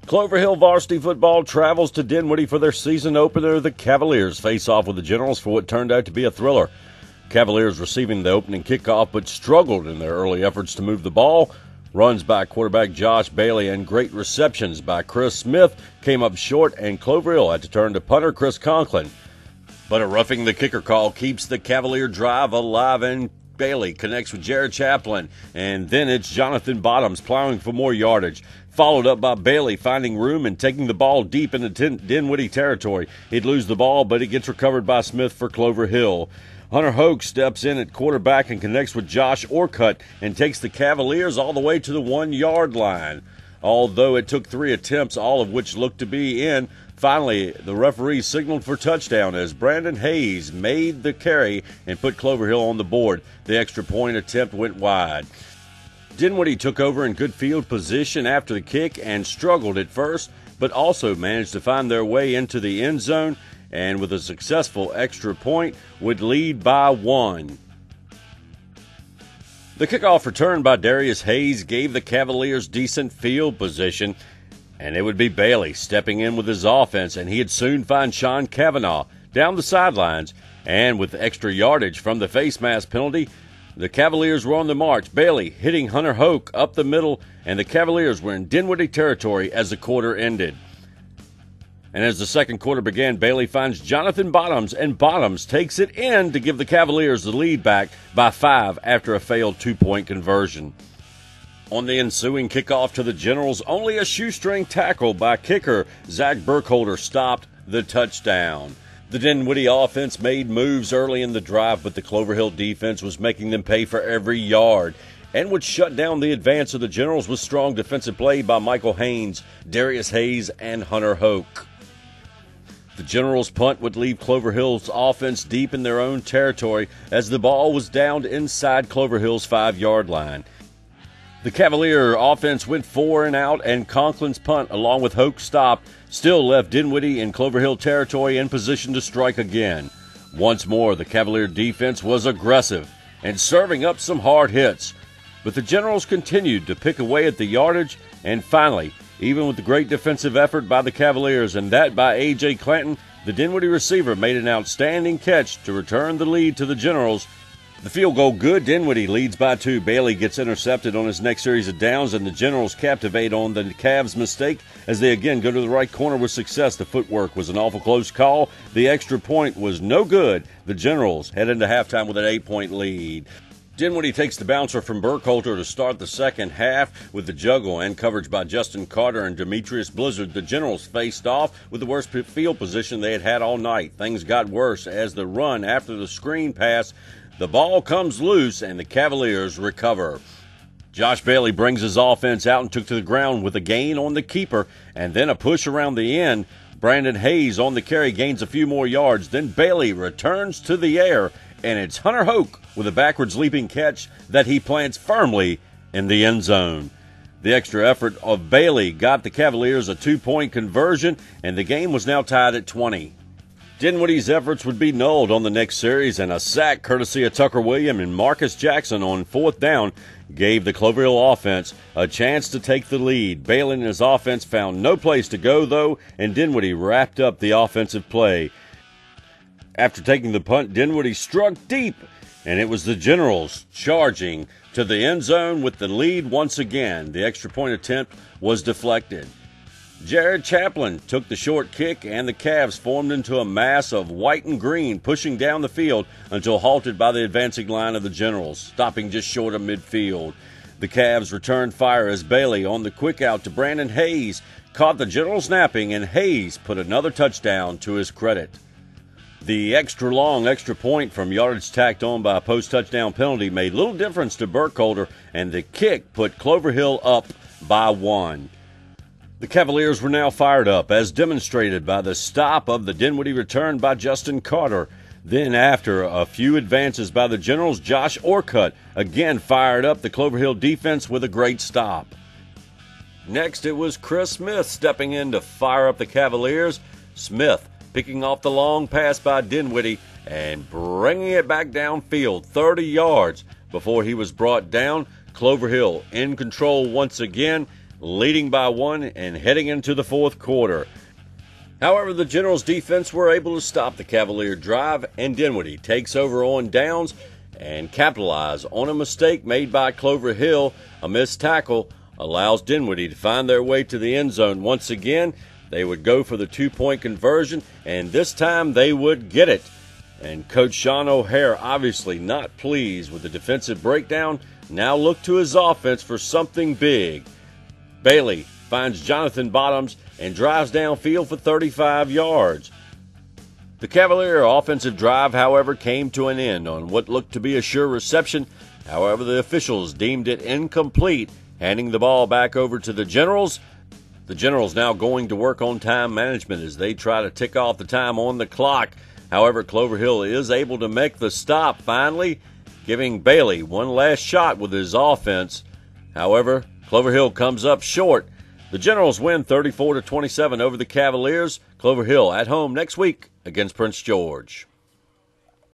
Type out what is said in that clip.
Clover Hill Varsity football travels to Dinwiddie for their season opener. The Cavaliers face off with the Generals for what turned out to be a thriller. Cavaliers receiving the opening kickoff but struggled in their early efforts to move the ball. Runs by quarterback Josh Bailey and great receptions by Chris Smith came up short, and Clover Hill had to turn to punter Chris Conklin. But a roughing the kicker call keeps the Cavalier drive alive, and Bailey connects with Jared Chaplin, and then it's Jonathan Bottoms plowing for more yardage, followed up by Bailey finding room and taking the ball deep into Dinwiddie territory. He'd lose the ball, but it gets recovered by Smith for Clover Hill. Hunter Hoke steps in at quarterback and connects with Josh Orcutt and takes the Cavaliers all the way to the 1-yard line. Although it took 3 attempts, all of which looked to be in, finally the referee signaled for touchdown as Brandon Hayes made the carry and put Clover Hill on the board. The extra point attempt went wide. Dinwiddie took over in good field position after the kick and struggled at first, but also managed to find their way into the end zone, and with a successful extra point would lead by 1. The kickoff return by Darius Hayes gave the Cavaliers decent field position, and it would be Bailey stepping in with his offense, and he'd soon find Sean Cavanaugh down the sidelines, and with extra yardage from the face mask penalty, the Cavaliers were on the march. Bailey hitting Hunter Hoke up the middle, and the Cavaliers were in Dinwiddie territory as the quarter ended. And as the second quarter began, Bailey finds Jonathan Bottoms, and Bottoms takes it in to give the Cavaliers the lead back by 5 after a failed 2-point conversion. On the ensuing kickoff to the Generals, only a shoestring tackle by kicker Zach Burkholder stopped the touchdown. The Dinwiddie offense made moves early in the drive, but the Clover Hill defense was making them pay for every yard and would shut down the advance of the Generals with strong defensive play by Michael Haynes, Darius Hayes, and Hunter Hoke. The Generals' punt would leave Clover Hill's offense deep in their own territory as the ball was downed inside Clover Hill's 5-yard line. The Cavalier offense went 4 and out, and Conklin's punt, along with Hoke's stop, still left Dinwiddie in Clover Hill territory in position to strike again. Once more, the Cavalier defense was aggressive and serving up some hard hits, but the Generals continued to pick away at the yardage, and finally, even with the great defensive effort by the Cavaliers and that by A.J. Clanton, the Dinwiddie receiver made an outstanding catch to return the lead to the Generals. The field goal good. Dinwiddie leads by 2. Bailey gets intercepted on his next series of downs, and the Generals captivate on the Cavs' mistake as they again go to the right corner with success. The footwork was an awful close call. The extra point was no good. The Generals head into halftime with an 8-point lead. Dinwiddie takes the bouncer from Burkholder to start the second half with the juggle and coverage by Justin Carter and Demetrius Blizzard. The Generals faced off with the worst field position they had all night. Things got worse as the run after the screen pass. The ball comes loose and the Cavaliers recover. Josh Bailey brings his offense out and took to the ground with a gain on the keeper and then a push around the end. Brandon Hayes on the carry gains a few more yards. Then Bailey returns to the air, and it's Hunter Hoke with a backwards leaping catch that he plants firmly in the end zone. The extra effort of Bailey got the Cavaliers a 2-point conversion, and the game was now tied at 20. Dinwiddie's efforts would be nulled on the next series, and a sack courtesy of Tucker Williams and Marcus Jackson on 4th down gave the Clover Hill offense a chance to take the lead. Bailey and his offense found no place to go, though, and Dinwiddie wrapped up the offensive play. After taking the punt, Dinwiddie struck deep, and it was the Generals charging to the end zone with the lead once again. The extra point attempt was deflected. Jared Chaplin took the short kick, and the Cavs formed into a mass of white and green, pushing down the field until halted by the advancing line of the Generals, stopping just short of midfield. The Cavs returned fire as Bailey, on the quick out to Brandon Hayes, caught the Generals napping, and Hayes put another touchdown to his credit. The extra point from yardage tacked on by a post-touchdown penalty made little difference to Burkholder, and the kick put Clover Hill up by 1. The Cavaliers were now fired up, as demonstrated by the stop of the Dinwiddie return by Justin Carter. Then, after a few advances by the Generals, Josh Orcutt again fired up the Clover Hill defense with a great stop. Next, it was Chris Smith stepping in to fire up the Cavaliers. Smith picking off the long pass by Dinwiddie and bringing it back downfield 30 yards before he was brought down. Clover Hill in control once again, leading by 1 and heading into the fourth quarter. However, the Generals' defense were able to stop the Cavalier drive, and Dinwiddie takes over on downs and capitalize on a mistake made by Clover Hill. A missed tackle allows Dinwiddie to find their way to the end zone once again. They would go for the two-point conversion, and this time they would get it. And Coach Sean O'Hare, obviously not pleased with the defensive breakdown, now looked to his offense for something big. Bailey finds Jonathan Bottoms and drives downfield for 35 yards. The Cavalier offensive drive, however, came to an end on what looked to be a sure reception. However, the officials deemed it incomplete, handing the ball back over to the Generals. The Generals now going to work on time management as they try to tick off the time on the clock. However, Clover Hill is able to make the stop finally, giving Bailey one last shot with his offense. However, Clover Hill comes up short. The Generals win 34-27 over the Cavaliers. Clover Hill at home next week against Prince George.